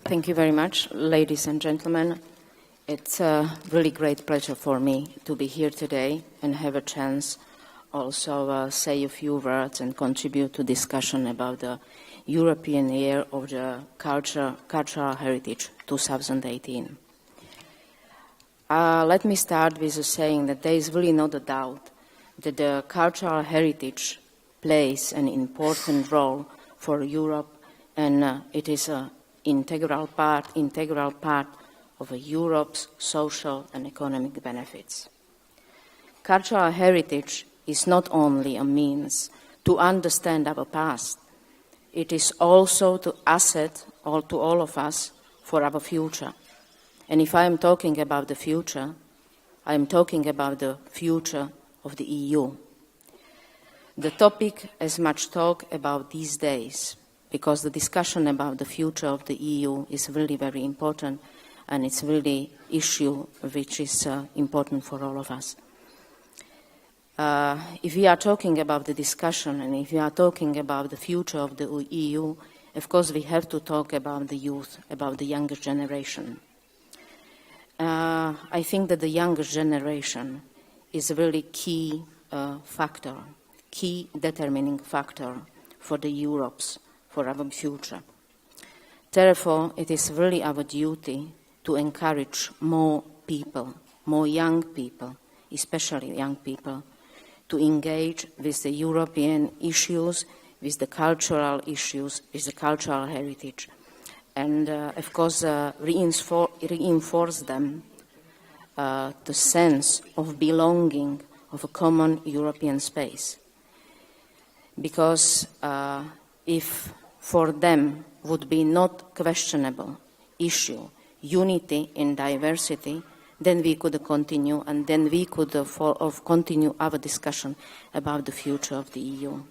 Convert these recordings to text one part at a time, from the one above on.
Thank you very much, ladies and gentlemen. It's a really great pleasure for me to be here today and have a chance also say a few words and contribute to discussion about the European Year of the Cultural Heritage 2018. Let me start with saying that there is really not a doubt that the cultural heritage plays an important role for Europe, and it is an integral part of Europe's social and economic benefits. Cultural heritage is not only a means to understand our past, it is also an asset to all of us for our future. And if I am talking about the future, I am talking about the future of the EU. The topic is much talked about these days because the discussion about the future of the EU is really very important, and it's really an issue which is important for all of us. If we are talking about the discussion and if we are talking about the future of the EU, of course we have to talk about the youth, about the younger generation. I think that the younger generation is a really key factor, key determining factor for the Europe's, for our future. Therefore, it is really our duty to encourage more people, more young people, especially young people, to engage with the European issues, with the cultural issues, with the cultural heritage, and of course reinforce them the sense of belonging of a common European space. Because if for them would be not questionable issue, unity in diversity, then we could continue, and then we could continue our discussion about the future of the EU.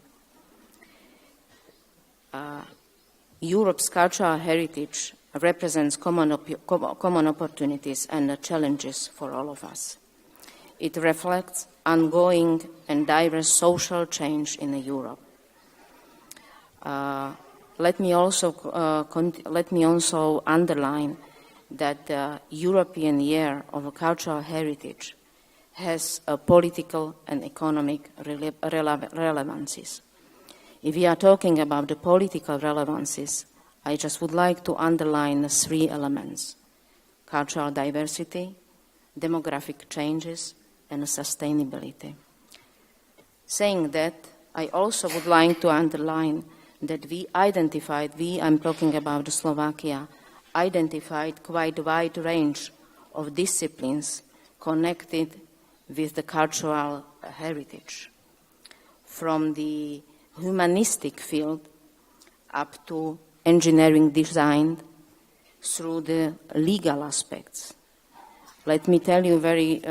Europe's cultural heritage represents common opportunities and challenges for all of us. It reflects ongoing and diverse social change in Europe. Let me also underline that the European Year of Cultural Heritage has a political and economic relevancies. If we are talking about the political relevancies, I just would like to underline the three elements: cultural diversity, demographic changes, and sustainability. Saying that, I also would like to underline that I'm talking about Slovakia, identified quite a wide range of disciplines connected with the cultural heritage, from the humanistic field up to engineering design through the legal aspects. Let me tell you very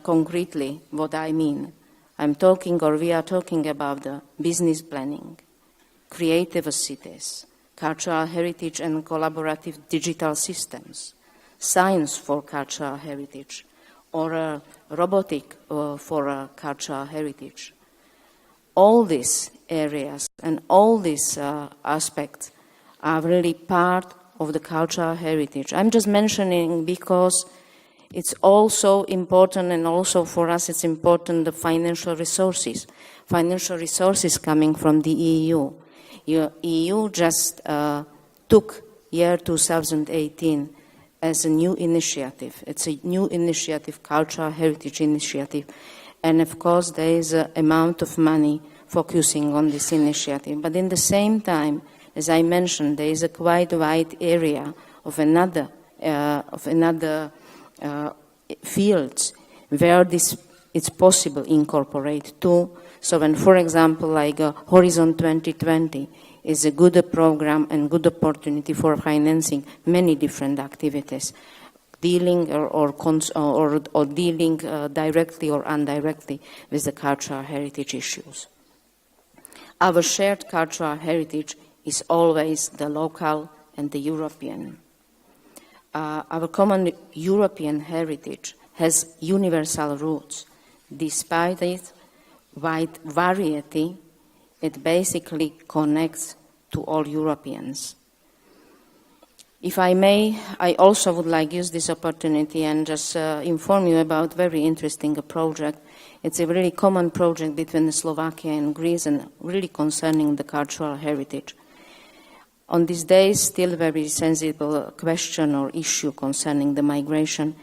concretely what I mean. We are talking about the business planning, creative cities, cultural heritage and collaborative digital systems, science for cultural heritage, or robotic for cultural heritage. All these areas and all these aspects are really part of the cultural heritage. I'm just mentioning because it's also important, and also for us it's important, the financial resources coming from the EU. EU just took year 2018 as a new initiative. It's a new initiative, cultural heritage initiative. And of course there is an amount of money focusing on this initiative. But in the same time, as I mentioned, there is a quite wide area of another fields where it's possible incorporate too. So when, for example, like Horizon 2020 is a good program and good opportunity for financing many different activities, dealing or dealing directly or indirectly with the cultural heritage issues. Our shared cultural heritage is always the local and the European. Our common European heritage has universal roots. Despite its wide variety, it basically connects to all Europeans. If I may, I also would like to use this opportunity and just inform you about a very interesting project. It's a really common project between Slovakia and Greece and really concerning the cultural heritage. On these days, still very sensible question or issue concerning the migration.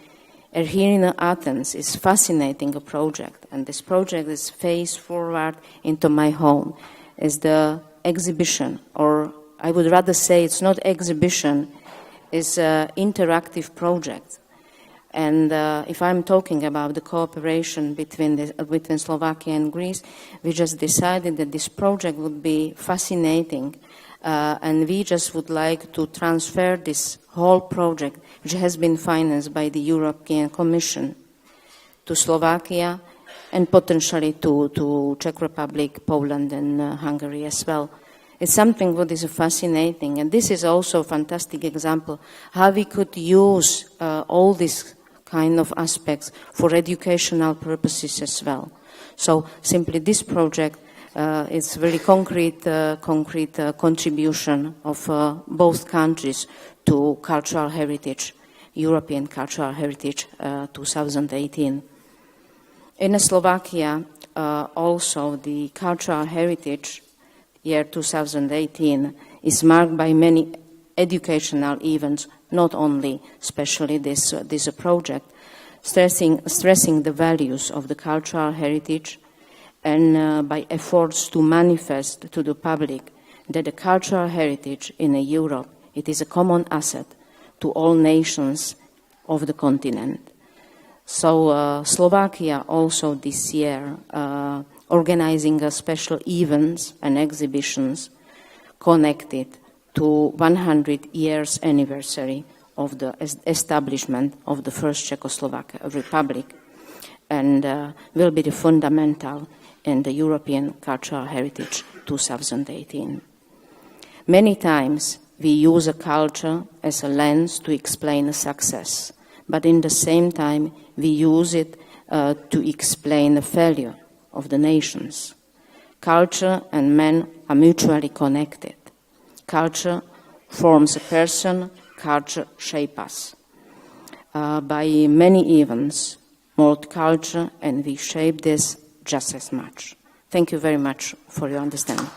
And here in Athens is fascinating a project, and this project is face forward into my home. Is the exhibition, or I would rather say it's not exhibition, it's an interactive project. And if I'm talking about the cooperation between Slovakia and Greece, we just decided that this project would be fascinating, and we just would like to transfer this whole project, which has been financed by the European Commission, to Slovakia and potentially to Czech Republic, Poland, and Hungary as well. It's something that is fascinating, and this is also a fantastic example how we could use all these kind of aspects for educational purposes as well. So simply this project is very concrete contribution of both countries to cultural heritage, European cultural heritage 2018. In Slovakia, also the cultural heritage year 2018 is marked by many educational events, not only especially this project, stressing the values of the cultural heritage and by efforts to manifest to the public that the cultural heritage in Europe, it is a common asset to all nations of the continent. So Slovakia also this year organizing special events and exhibitions connected to 100 years anniversary of the establishment of the first Czechoslovak Republic, and will be the fundamental in the European Cultural Heritage 2018. Many times we use a culture as a lens to explain a success, but in the same time we use it to explain the failure of the nations. Culture and man are mutually connected. Culture forms a person, culture shapes us. By many events, mold culture, and we shape this just as much. Thank you very much for your understanding.